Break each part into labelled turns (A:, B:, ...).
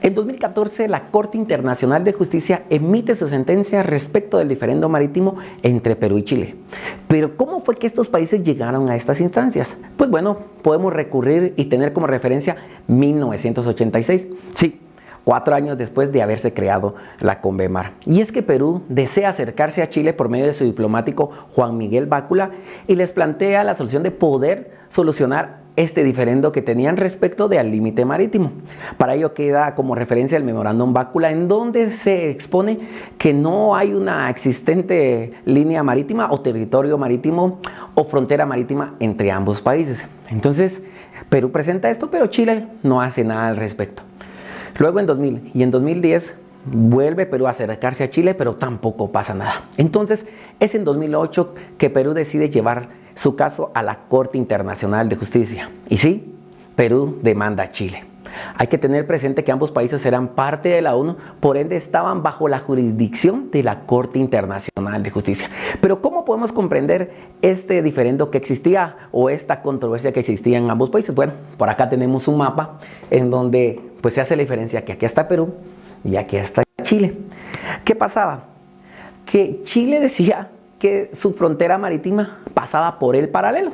A: En 2014, la Corte Internacional de Justicia emite su sentencia respecto del diferendo marítimo entre Perú y Chile. Pero ¿cómo fue que estos países llegaron a estas instancias? Pues bueno, podemos recurrir y tener como referencia 1986. Sí, 4 años después de haberse creado la Convemar. Y es que Perú desea acercarse a Chile por medio de su diplomático Juan Miguel Bácula y les plantea la solución de poder solucionar este diferendo que tenían respecto del límite marítimo. Para ello queda como referencia el memorándum Bácula, en donde se expone que no hay una existente línea marítima o territorio marítimo o frontera marítima entre ambos países. Entonces, Perú presenta esto, pero Chile no hace nada al respecto. Luego en 2000 y en 2010 vuelve Perú a acercarse a Chile, pero tampoco pasa nada. Entonces es en 2008 que Perú decide llevar su caso a la Corte Internacional de Justicia. Y sí, Perú demanda a Chile. Hay que tener presente que ambos países eran parte de la ONU, por ende estaban bajo la jurisdicción de la Corte Internacional de Justicia. Pero ¿cómo podemos comprender este diferendo que existía o esta controversia que existía en ambos países? Bueno, por acá tenemos un mapa en donde pues se hace la diferencia que aquí está Perú y aquí está Chile. ¿Qué pasaba? Que Chile decía que su frontera marítima pasaba por el paralelo.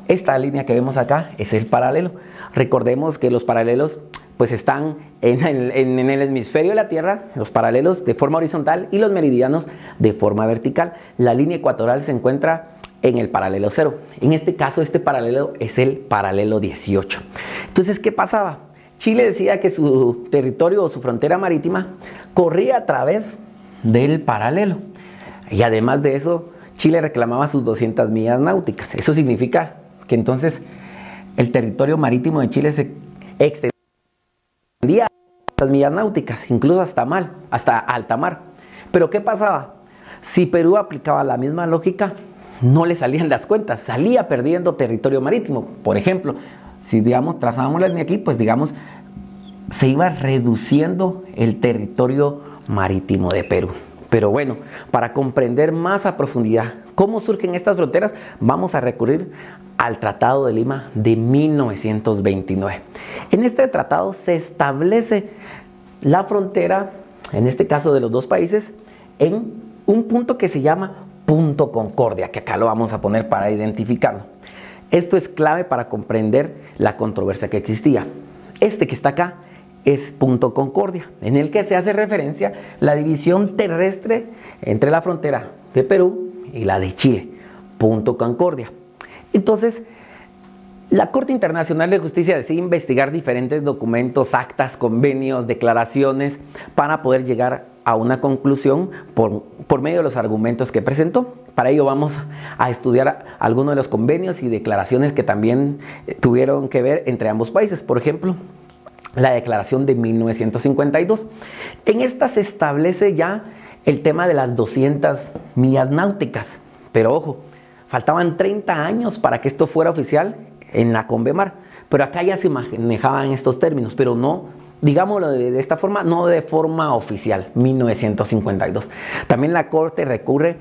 A: Esta línea que vemos acá es el paralelo. Recordemos que los paralelos pues están en el hemisferio de la Tierra, los paralelos de forma horizontal y los meridianos de forma vertical. La línea ecuatorial se encuentra en el paralelo 0. En este caso, este paralelo es el paralelo 18. Entonces, ¿qué pasaba? Chile decía que su territorio o su frontera marítima corría a través del paralelo. Y además de eso, Chile reclamaba sus 200 millas náuticas. Eso significa que entonces el territorio marítimo de Chile se extendía a las millas náuticas, incluso hasta alta mar. Pero ¿qué pasaba? Si Perú aplicaba la misma lógica, no le salían las cuentas, salía perdiendo territorio marítimo. Por ejemplo, si digamos trazábamos la línea aquí, pues digamos se iba reduciendo el territorio marítimo de Perú. Pero bueno, para comprender más a profundidad cómo surgen estas fronteras, vamos a recurrir al Tratado de Lima de 1929. En este tratado se establece la frontera, en este caso de los dos países, en un punto que se llama punto Concordia, que acá lo vamos a poner para identificarlo. Esto es clave para comprender la controversia que existía. Este que está acá es punto Concordia, en el que se hace referencia la división terrestre entre la frontera de Perú y la de Chile, punto Concordia. Entonces, la Corte Internacional de Justicia decide investigar diferentes documentos, actas, convenios, declaraciones, para poder llegar a una conclusión por medio de los argumentos que presentó. Para ello vamos a estudiar algunos de los convenios y declaraciones que también tuvieron que ver entre ambos países. Por ejemplo, la declaración de 1952. En esta se establece ya el tema de las 200 millas náuticas. Pero ojo, faltaban 30 años para que esto fuera oficial en la Convemar. Pero acá ya se manejaban estos términos, pero no, digámoslo de esta forma, no de forma oficial, 1952. También la Corte recurre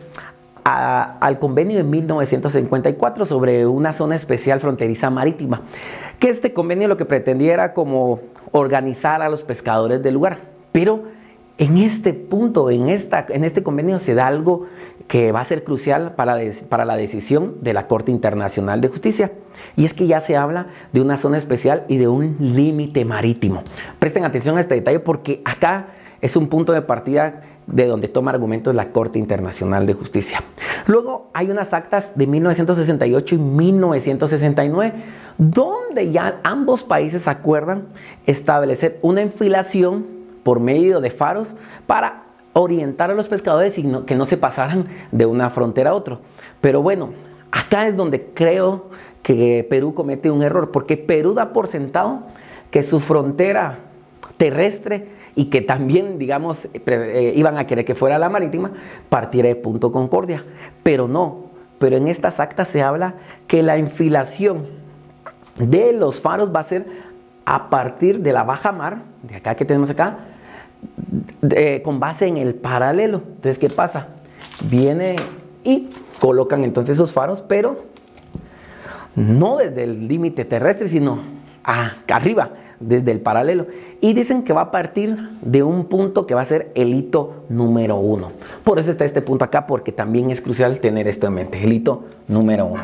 A: al convenio de 1954 sobre una zona especial fronteriza marítima, que este convenio lo que pretendía era como organizar a los pescadores del lugar. Pero en este punto, en este convenio se da algo que va a ser crucial para la decisión de la Corte Internacional de Justicia, y es que ya se habla de una zona especial y de un límite marítimo. Presten atención a este detalle porque acá es un punto de partida de donde toma argumentos la Corte Internacional de Justicia. Luego hay unas actas de 1968 y 1969, donde ya ambos países acuerdan establecer una enfilación por medio de faros para orientar a los pescadores y que no se pasaran de una frontera a otra. Pero bueno, acá es donde creo que Perú comete un error, porque Perú da por sentado que su frontera terrestre y que también, digamos, iban a querer que fuera la marítima, partiera de punto Concordia. Pero no, pero en estas actas se habla que la enfilación de los faros va a ser a partir de la baja mar, de acá que tenemos acá, con base en el paralelo. Entonces, ¿qué pasa? Viene y colocan entonces esos faros, pero no desde el límite terrestre, sino acá arriba, desde el paralelo. Y dicen que va a partir de un punto que va a ser el hito número 1. Por eso está este punto acá, porque también es crucial tener esto en mente, el hito número 1.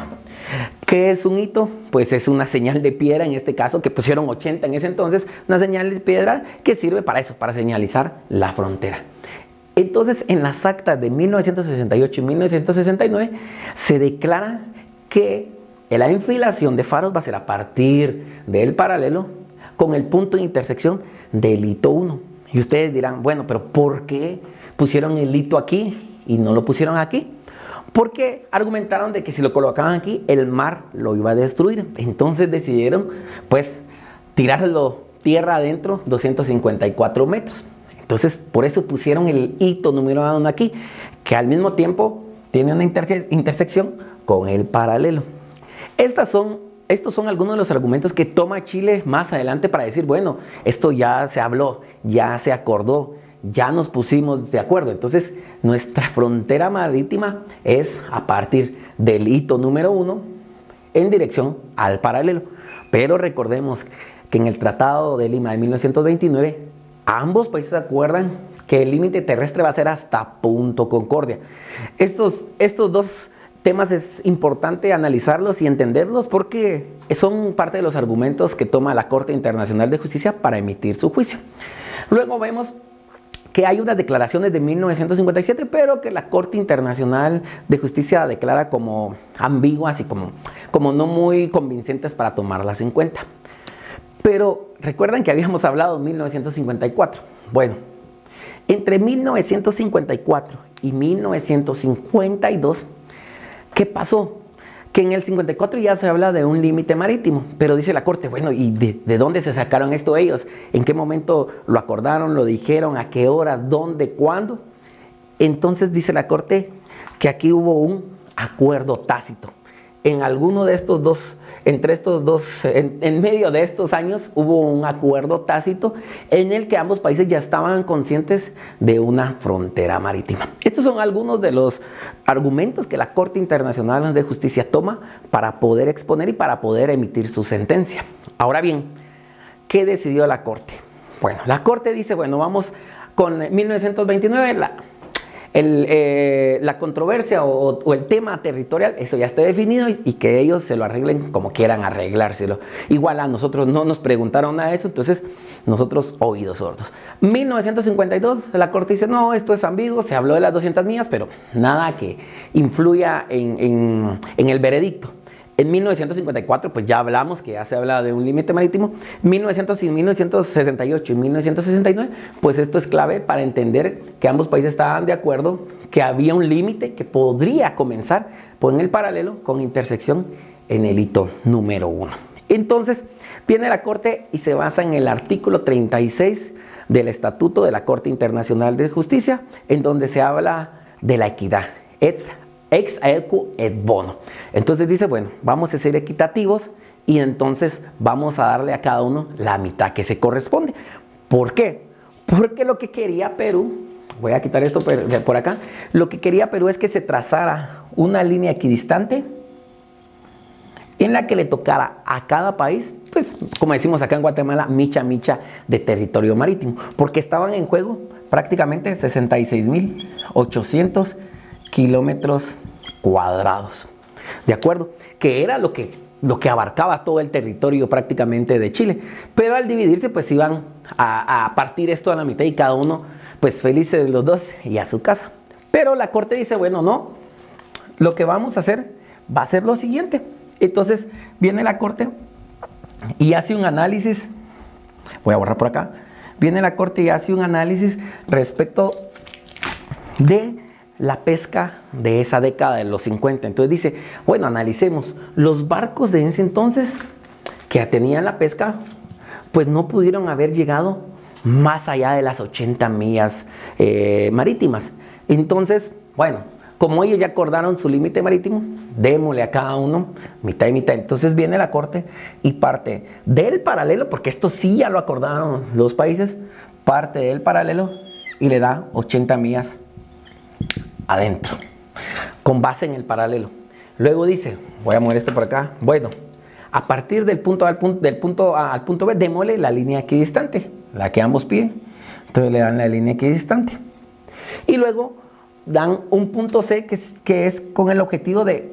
A: ¿Qué es un hito? Pues es una señal de piedra, en este caso, que pusieron 80 en ese entonces, una señal de piedra que sirve para eso, para señalizar la frontera. Entonces, en las actas de 1968 y 1969 se declara que la enfilación de faros va a ser a partir del paralelo con el punto de intersección del hito 1. Y ustedes dirán, bueno, pero ¿por qué pusieron el hito aquí y no lo pusieron aquí? Porque argumentaron de que si lo colocaban aquí, el mar lo iba a destruir. Entonces decidieron, pues, tirarlo tierra adentro 254 metros. Entonces, por eso pusieron el hito número 1 aquí, que al mismo tiempo tiene una intersección con el paralelo. Estos son algunos de los argumentos que toma Chile más adelante para decir, bueno, esto ya se habló, ya se acordó, ya nos pusimos de acuerdo. Entonces, nuestra frontera marítima es a partir del hito número 1 en dirección al paralelo. Pero recordemos que en el Tratado de Lima de 1929, ambos países acuerdan que el límite terrestre va a ser hasta Punto Concordia. Estos dos temas es importante analizarlos y entenderlos porque son parte de los argumentos que toma la Corte Internacional de Justicia para emitir su juicio. Luego vemos que hay unas declaraciones de 1957, pero que la Corte Internacional de Justicia declara como ambiguas y como no muy convincentes para tomarlas en cuenta. Pero recuerdan que habíamos hablado de 1954. Bueno, entre 1954 y 1952, ¿qué pasó? Que en el 54 ya se habla de un límite marítimo, pero dice la Corte, bueno, ¿y de dónde se sacaron esto ellos? ¿En qué momento lo acordaron, lo dijeron, a qué horas, dónde, cuándo? Entonces dice la Corte que aquí hubo un acuerdo tácito. En alguno de estos dos, en medio de estos años hubo un acuerdo tácito en el que ambos países ya estaban conscientes de una frontera marítima. Estos son algunos de los argumentos que la Corte Internacional de Justicia toma para poder exponer y para poder emitir su sentencia. Ahora bien, ¿qué decidió la Corte? Bueno, la Corte dice, bueno, vamos con 1929, la controversia o el tema territorial, eso ya está definido y que ellos se lo arreglen como quieran arreglárselo. Igual a nosotros no nos preguntaron nada de eso, entonces nosotros oídos sordos. 1952, la Corte dice, no, esto es ambiguo, se habló de las 200 millas, pero nada que influya en el veredicto. En 1954, pues ya hablamos que ya se habla de un límite marítimo. 1968 y 1969, pues esto es clave para entender que ambos países estaban de acuerdo que había un límite que podría comenzar por el paralelo con intersección en el hito número 1. Entonces, viene la Corte y se basa en el artículo 36 del Estatuto de la Corte Internacional de Justicia, en donde se habla de la equidad. Ex aequo et bono. Entonces dice, bueno, vamos a ser equitativos y entonces vamos a darle a cada uno la mitad que se corresponde. ¿Por qué? Porque lo que quería Perú, voy a quitar esto por acá, lo que quería Perú es que se trazara una línea equidistante en la que le tocara a cada país, pues como decimos acá en Guatemala, micha de territorio marítimo, porque estaban en juego prácticamente 66.800 kilómetros cuadrados, ¿de acuerdo? Que era lo que abarcaba todo el territorio prácticamente de Chile, pero al dividirse pues iban a partir esto a la mitad y cada uno pues felices los dos y a su casa. Pero la Corte dice, bueno, no, lo que vamos a hacer va a ser lo siguiente. Entonces viene la Corte y hace un análisis, voy a borrar por acá, viene la Corte y hace un análisis respecto de la pesca de esa década de los 50. Entonces dice, bueno, analicemos los barcos de ese entonces que tenían la pesca, pues no pudieron haber llegado más allá de las 80 millas marítimas. Entonces, bueno, como ellos ya acordaron su límite marítimo, démosle a cada uno mitad y mitad. Entonces viene la Corte y parte del paralelo, porque esto sí ya lo acordaron los países, parte del paralelo y le da 80 millas adentro, con base en el paralelo. Luego dice, voy a mover esto por acá, bueno, a partir del punto A al punto B, démosle la línea equidistante, la que ambos piden. Entonces le dan la línea equidistante. Y luego dan un punto C que es con el objetivo de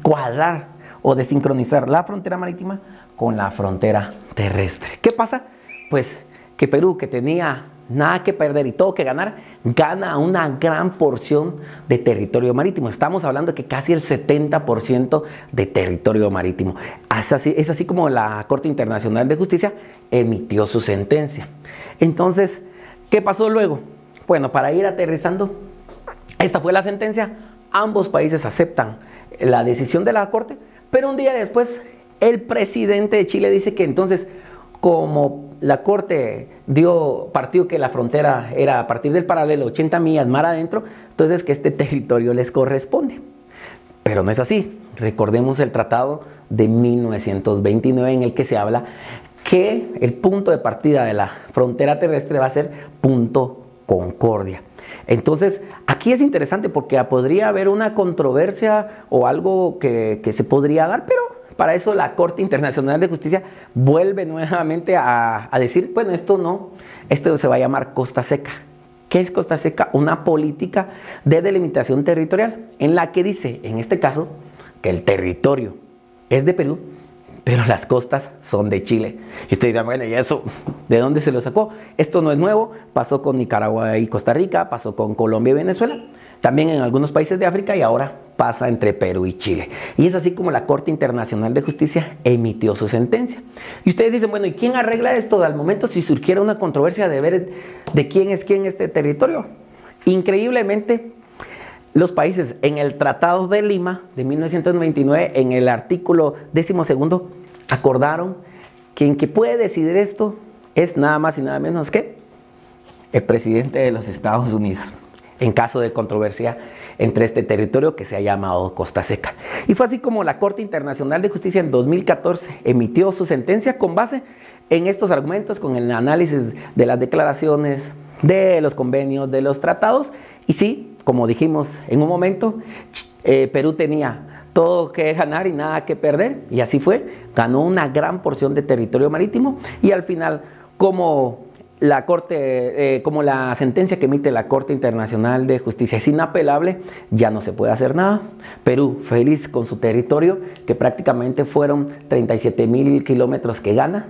A: cuadrar o de sincronizar la frontera marítima con la frontera terrestre. ¿Qué pasa? Pues que Perú, que tenía nada que perder y todo que ganar, gana una gran porción de territorio marítimo. Estamos hablando de que casi el 70% de territorio marítimo. Es así como la Corte Internacional de Justicia emitió su sentencia. Entonces, ¿qué pasó luego? Bueno, para ir aterrizando, esta fue la sentencia. Ambos países aceptan la decisión de la Corte, pero un día después el presidente de Chile dice que entonces, como la Corte partió que la frontera era a partir del paralelo 80 millas mar adentro, entonces que este territorio les corresponde. Pero no es así. Recordemos el tratado de 1929 en el que se habla que el punto de partida de la frontera terrestre va a ser punto Concordia. Entonces, aquí es interesante porque podría haber una controversia o algo que se podría dar, pero para eso la Corte Internacional de Justicia vuelve nuevamente a decir, bueno, esto se va a llamar Costa Seca. ¿Qué es Costa Seca? Una política de delimitación territorial en la que dice, en este caso, que el territorio es de Perú, pero las costas son de Chile. Y usted dirá, bueno, ¿y eso de dónde se lo sacó? Esto no es nuevo, pasó con Nicaragua y Costa Rica, pasó con Colombia y Venezuela, también en algunos países de África y ahora pasa entre Perú y Chile. Y es así como la Corte Internacional de Justicia emitió su sentencia. Y ustedes dicen, bueno, ¿y quién arregla esto al momento si surgiera una controversia de ver de quién es quién este territorio? Increíblemente, los países en el Tratado de Lima de 1999, en el artículo 12, acordaron que quien puede decidir esto es nada más y nada menos que el presidente de los Estados Unidos, en caso de controversia entre este territorio que se ha llamado Costa Seca. Y fue así como la Corte Internacional de Justicia en 2014 emitió su sentencia con base en estos argumentos, con el análisis de las declaraciones, de los convenios, de los tratados. Y sí, como dijimos en un momento, Perú tenía todo que ganar y nada que perder, y así fue. Ganó una gran porción de territorio marítimo y al final, como la sentencia que emite la Corte Internacional de Justicia es inapelable, ya no se puede hacer nada. Perú feliz con su territorio, que prácticamente fueron 37,000 kilómetros que gana.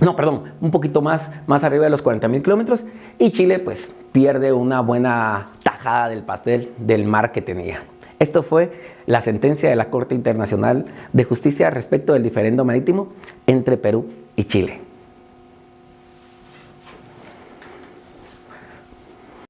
A: No, perdón, un poquito más arriba de los 40,000 kilómetros. Y Chile pues pierde una buena tajada del pastel del mar que tenía. Esto fue la sentencia de la Corte Internacional de Justicia respecto del diferendo marítimo entre Perú y Chile.